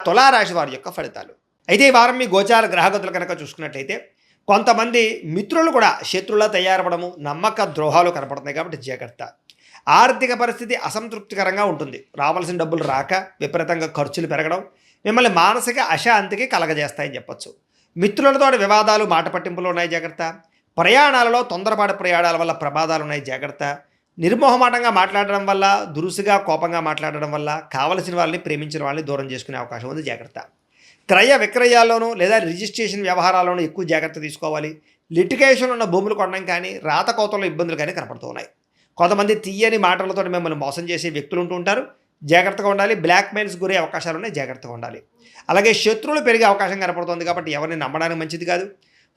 తులారాశి వారి యొక్క ఫలితాలు. అయితే ఈ వారం మీ గోచార గ్రహగతులు కనుక చూసుకున్నట్లయితే కొంతమంది మిత్రులు కూడా శత్రువులా తయారవడము, నమ్మక ద్రోహాలు కనపడుతున్నాయి కాబట్టి జాగ్రత్త. ఆర్థిక పరిస్థితి అసంతృప్తికరంగా ఉంటుంది. రావాల్సిన డబ్బులు రాక విపరీతంగా ఖర్చులు పెరగడం మిమ్మల్ని మానసిక అశాంతికి కలగజేస్తాయని చెప్పొచ్చు. మిత్రులతో వివాదాలు, మాట పట్టింపులు ఉన్నాయి జాగ్రత్త. ప్రయాణాలలో తొందరపాటు ప్రయాణాల వల్ల ప్రమాదాలు ఉన్నాయి జాగ్రత్త. నిర్మోహమాటంగా మాట్లాడడం వల్ల, దురుసుగా కోపంగా మాట్లాడడం వల్ల కావలసిన వాళ్ళని, ప్రేమించిన వాళ్ళని దూరం చేసుకునే అవకాశం ఉంది జాగ్రత్త. క్రయ విక్రయాల్లోనూ లేదా రిజిస్ట్రేషన్ వ్యవహారాల్లోనూ ఎక్కువ జాగ్రత్త తీసుకోవాలి. లిటిగేషన్ ఉన్న భూములు కొనడం కానీ, రాతకోతల్లో ఇబ్బందులు కానీ కనపడుతూ ఉన్నాయి. కొంతమంది తీయని మాటలతో మిమ్మల్ని మోసం చేసే వ్యక్తులు ఉంటూ ఉంటారు, జాగ్రత్తగా ఉండాలి. బ్లాక్మెయిల్స్ గురే అవకాశాలు ఉన్నాయి, జాగ్రత్తగా ఉండాలి. అలాగే శత్రువులు పెరిగే అవకాశం కనపడుతుంది కాబట్టి ఎవరిని నమ్మడానికి మంచిది కాదు.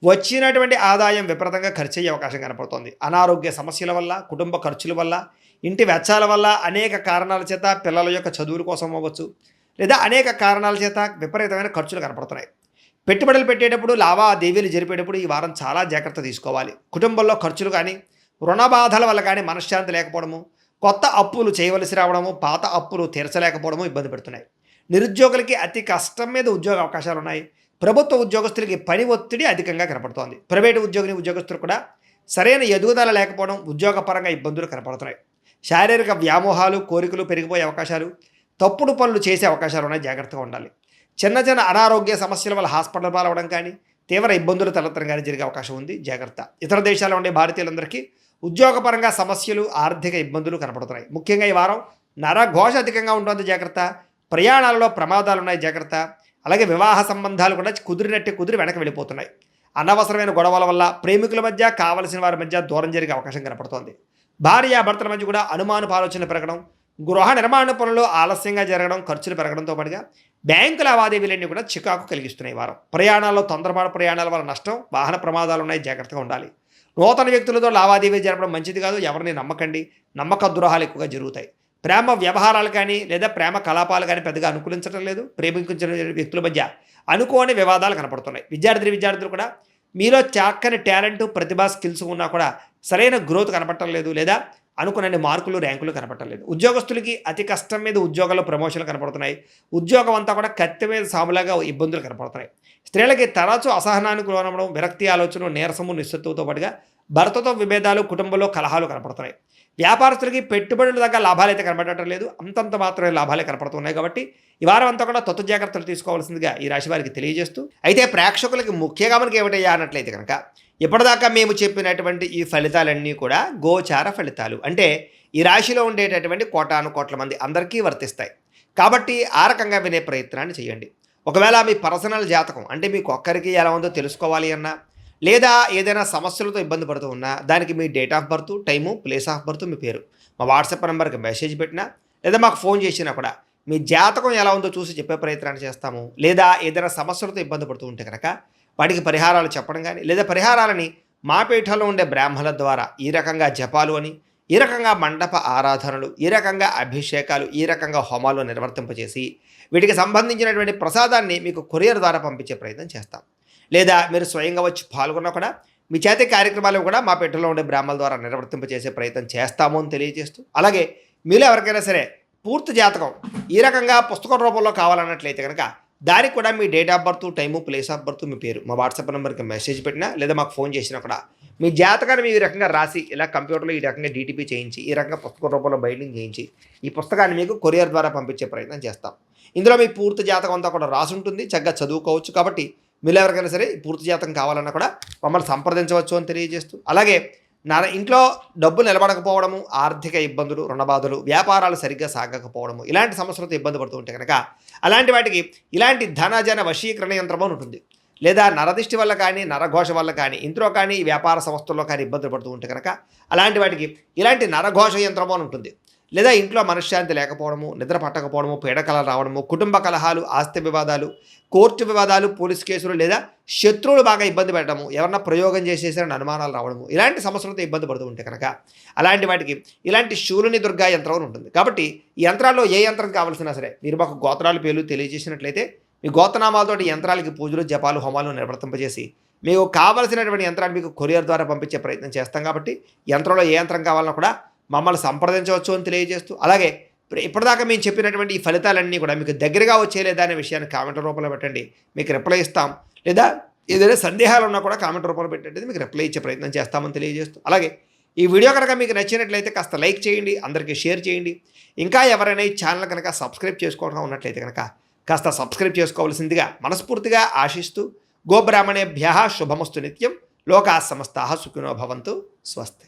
వచ్చినటువంటి ఆదాయం విపరీతంగా ఖర్చు అయ్యే అవకాశం కనపడుతోంది. అనారోగ్య సమస్యల వల్ల, కుటుంబ ఖర్చుల వల్ల, ఇంటి వెచ్చాల వల్ల, అనేక కారణాల చేత పిల్లల యొక్క చదువుల కోసం అవ్వచ్చు, లేదా అనేక కారణాల చేత విపరీతమైన ఖర్చులు కనపడుతున్నాయి. పెట్టుబడులు పెట్టేటప్పుడు, లావాదేవీలు జరిపేటప్పుడు ఈ వారం చాలా జాగ్రత్త తీసుకోవాలి. కుటుంబంలో ఖర్చులు కానీ, రుణ బాధల వల్ల కానీ మనశ్శాంతి లేకపోవడము, కొత్త అప్పులు చేయవలసి రావడము, పాత అప్పులు తీర్చలేకపోవడము ఇబ్బంది పెడుతున్నాయి. నిరుద్యోగులకి అతి కష్టం మీద ఉద్యోగ అవకాశాలు ఉన్నాయి. ప్రభుత్వ ఉద్యోగస్తులకి పని ఒత్తిడి అధికంగా కనపడుతోంది. ప్రైవేటు ఉద్యోగస్తులు కూడా సరైన ఎదుగుదల లేకపోవడం, ఉద్యోగపరంగా ఇబ్బందులు కనపడుతున్నాయి. శారీరక వ్యామోహాలు, కోరికలు పెరిగిపోయే అవకాశాలు, తప్పుడు పనులు చేసే అవకాశాలు ఉన్నాయి, జాగ్రత్తగా ఉండాలి. చిన్న చిన్న అనారోగ్య సమస్యల వల్ల హాస్పిటల్ పాలవడం కానీ, తీవ్ర ఇబ్బందులు తలెత్తడం కానీ జరిగే అవకాశం ఉంది, జాగ్రత్త. ఇతర దేశాల్లో ఉండే భారతీయులందరికీ ఉద్యోగపరంగా సమస్యలు, ఆర్థిక ఇబ్బందులు కనపడుతున్నాయి. ముఖ్యంగా ఈ వారం నరఘోష అధికంగా ఉంటుంది, జాగ్రత్త. ప్రయాణాలలో ప్రమాదాలు ఉన్నాయి, జాగ్రత్త. అలాగే వివాహ సంబంధాలు కూడా కుదిరి వెనక్కి వెళ్ళిపోతున్నాయి. అనవసరమైన గొడవల వల్ల ప్రేమికుల మధ్య, కావలసిన వారి మధ్య దూరం జరిగే అవకాశం కనపడుతోంది. భార్యాభర్తల మధ్య కూడా అనుమానపు ఆలోచనలు పెరగడం, గృహ నిర్మాణ పనులు ఆలస్యంగా జరగడం, ఖర్చులు పెరగడంతో పాటుగా బ్యాంకు లావాదేవీలన్నీ కూడా చికాకు కలిగిస్తున్నాయి. వారం ప్రయాణాల్లో తొందరపాటు ప్రయాణాల వల్ల నష్టం, వాహన ప్రమాదాలు ఉన్నాయి, జాగ్రత్తగా ఉండాలి. నూతన వ్యక్తులతో లావాదేవీలు జరపడం మంచిది కాదు. ఎవరిని నమ్మకండి, నమ్మక ద్రోహాలు ఎక్కువగా జరుగుతాయి. ప్రేమ వ్యవహారాలు కానీ, లేదా ప్రేమ కలాపాలు కానీ పెద్దగా అనుకూలించడం లేదు. ప్రేమించిన వ్యక్తుల మధ్య అనుకోని వివాదాలు కనపడుతున్నాయి. విద్యార్థులు కూడా మీలో చక్కని టాలెంట్, ప్రతిభా, స్కిల్స్ ఉన్నా కూడా సరైన గ్రోత్ కనపడటం లేదు, లేదా అనుకునే మార్కులు, ర్యాంకులు కనపడటం లేదు. ఉద్యోగస్తులకి అతి కష్టం మీద ఉద్యోగాల్లో ప్రమోషన్లు కనపడుతున్నాయి. ఉద్యోగం అంతా కూడా కత్తి మీద సాములాగా ఇబ్బందులు కనపడుతున్నాయి. స్త్రీలకి తరచూ అసహనానికి లోనవడం, విరక్తి ఆలోచన, నీరసము, నిస్సత్తుతో పాటుగా భర్తతో విభేదాలు, కుటుంబంలో కలహాలు కనపడుతున్నాయి. వ్యాపారస్తులకి పెట్టుబడుల దగ్గర లాభాలు అయితే కనపడటం లేదు, అంతంత మాత్రమే లాభాలే కనపడుతున్నాయి. కాబట్టి ఈ వారం అంతా కూడా తొత్తు జాగ్రత్తలు తీసుకోవాల్సిందిగా ఈ రాశి వారికి తెలియజేస్తూ, అయితే ప్రేక్షకులకి ముఖ్యంగా మనకి ఏమిటయ్యా అన్నట్లయితే కనుక, ఇప్పటిదాకా మేము చెప్పినటువంటి ఈ ఫలితాలన్నీ కూడా గోచార ఫలితాలు, అంటే ఈ రాశిలో ఉండేటటువంటి కోటాను కోట్ల మంది అందరికీ వర్తిస్తాయి. కాబట్టి ఆ రకంగా వినే ప్రయత్నాన్ని చేయండి. ఒకవేళ మీ పర్సనల్ జాతకం, అంటే మీకు ఒక్కరికి ఎలా ఉందో తెలుసుకోవాలి అన్నా, లేదా ఏదైనా సమస్యలతో ఇబ్బంది పడుతూ ఉన్నా, దానికి మీ date of birth, time, place of birth, మీ పేరు మా వాట్సాప్ నెంబర్కి మెసేజ్ పెట్టినా, లేదా మాకు ఫోన్ చేసినా కూడా మీ జాతకం ఎలా ఉందో చూసి చెప్పే ప్రయత్నాన్ని చేస్తాము. లేదా ఏదైనా సమస్యలతో ఇబ్బంది పడుతూ ఉంటే కనుక వాటికి పరిహారాలు చెప్పడం కానీ, లేదా పరిహారాలని మా పీఠంలో ఉండే బ్రాహ్మణుల ద్వారా ఈ రకంగా జపాలు అని, ఈ రకంగా మండప ఆరాధనలు, ఈ రకంగా అభిషేకాలు, ఈ రకంగా హోమాలు నిర్వర్తింపజేసి వీటికి సంబంధించినటువంటి ప్రసాదాన్ని మీకు కొరియర్ ద్వారా పంపించే ప్రయత్నం చేస్తాం. లేదా మీరు స్వయంగా వచ్చి పాల్గొన్నా కూడా మీ చేతి కార్యక్రమాలు కూడా మా పీఠంలో ఉండే బ్రాహ్మణుల ద్వారా నిర్వర్తింపజేసే ప్రయత్నం చేస్తాము అని తెలియజేస్తూ, అలాగే మీలో ఎవరికైనా సరే పూర్తి జాతకం ఈ రకంగా పుస్తకం రూపంలో కావాలన్నట్లయితే కనుక దానికి కూడా మీ date of birth, time, place of birth, మీ పేరు మా వాట్సాప్ నెంబర్కి మెసేజ్ పెట్టినా, లేదా మాకు ఫోన్ చేసినా కూడా మీ జాతకాన్ని ఈ రకంగా రాసి, ఇలా కంప్యూటర్లో ఈ రకంగా డీటీపీ చేయించి, ఈ రకంగా పుస్తకం రూపంలో బైండింగ్ చేయించి ఈ పుస్తకాన్ని మీకు కొరియర్ ద్వారా పంపించే ప్రయత్నం చేస్తాం. ఇందులో మీ పూర్తి జాతకం అంతా కూడా రాసి ఉంటుంది, చక్కగా చదువుకోవచ్చు. కాబట్టి మీరు ఎవరికైనా సరే పూర్తి జాతకం కావాలన్నా కూడా మమ్మల్ని సంప్రదించవచ్చు అని తెలియజేస్తూ, అలాగే ఇంట్లో డబ్బు నిలబడకపోవడము, ఆర్థిక ఇబ్బందులు, రుణబాధలు, వ్యాపారాలు సరిగ్గా సాగకపోవడము, ఇలాంటి సమస్యలతో ఇబ్బంది పడుతూ ఉంటే కనుక అలాంటి వాటికి ఇలాంటి ధనజన వశీకరణ యంత్రం అని ఉంటుంది. లేదా నరదిష్టి వల్ల కానీ, నరఘోష వల్ల కానీ, ఇంట్లో కానీ, వ్యాపార సంస్థల్లో కానీ ఇబ్బందులు పడుతూ ఉంటే కనుక అలాంటి వాటికి ఇలాంటి నరఘోష యంత్రం అని ఉంటుంది. లేదా ఇంట్లో మనశ్శాంతి లేకపోవడము, నిద్ర పట్టకపోవడము, పీడకలలు రావడము, కుటుంబ కలహాలు, ఆస్తి వివాదాలు, కోర్టు వివాదాలు, పోలీస్ కేసులు, లేదా శత్రువులు బాగా ఇబ్బంది పెట్టడము, ఎవరన్నా ప్రయోగం చేసేసారని అనుమానాలు రావడము, ఇలాంటి సమస్యలతో ఇబ్బంది పడుతూ ఉంటే కనుక అలాంటి వాటికి ఇలాంటి శూలుని దుర్గా యంత్రం అని ఉంటుంది. కాబట్టి ఈ యంత్రాల్లో ఏ యంత్రం కావాల్సినా సరే మీరు మాకు గోత్రాల పేర్లు తెలియజేసినట్లయితే మీ గోత్రనామాలతోటి యంత్రాలకి పూజలు, జపాలు, హోమాలు నిర్వర్తింపజేసి మీకు కావలసినటువంటి యంత్రాన్ని మీకు కొరియర్ ద్వారా పంపించే ప్రయత్నం చేస్తాం. కాబట్టి యంత్రంలో ఏ యంత్రం కావాలన్నా కూడా మమ్మల్ని సంప్రదించవచ్చు అని తెలియజేస్తూ, అలాగే ఇప్పటిదాకా మేము చెప్పినటువంటి ఈ ఫలితాలన్నీ కూడా మీకు దగ్గరగా వచ్చేలేదా అనే విషయాన్ని కామెంట్ రూపంలో పెట్టండి, మీకు రిప్లై ఇస్తాం. లేదా ఏదైనా సందేహాలు ఉన్నా కూడా కామెంట్ రూపంలో పెట్టండి, మీకు రిప్లై ఇచ్చే ప్రయత్నం చేస్తామని తెలియజేస్తూ, అలాగే ఈ వీడియో కనుక మీకు నచ్చినట్లయితే కాస్త లైక్ చేయండి, అందరికీ షేర్ చేయండి. ఇంకా ఎవరైనా ఈ ఛానల్ కనుక సబ్స్క్రైబ్ చేసుకోవడం ఉన్నట్లయితే కనుక కాస్త సబ్స్క్రైబ్ చేసుకోవాల్సిందిగా మనస్ఫూర్తిగా ఆశిస్తూ, గోబ్రాహ్మణేభ్యः శుభమస్తు నిత్యం, లోకాः సమస్తాः సుఖినో భవంతు, స్వస్తి.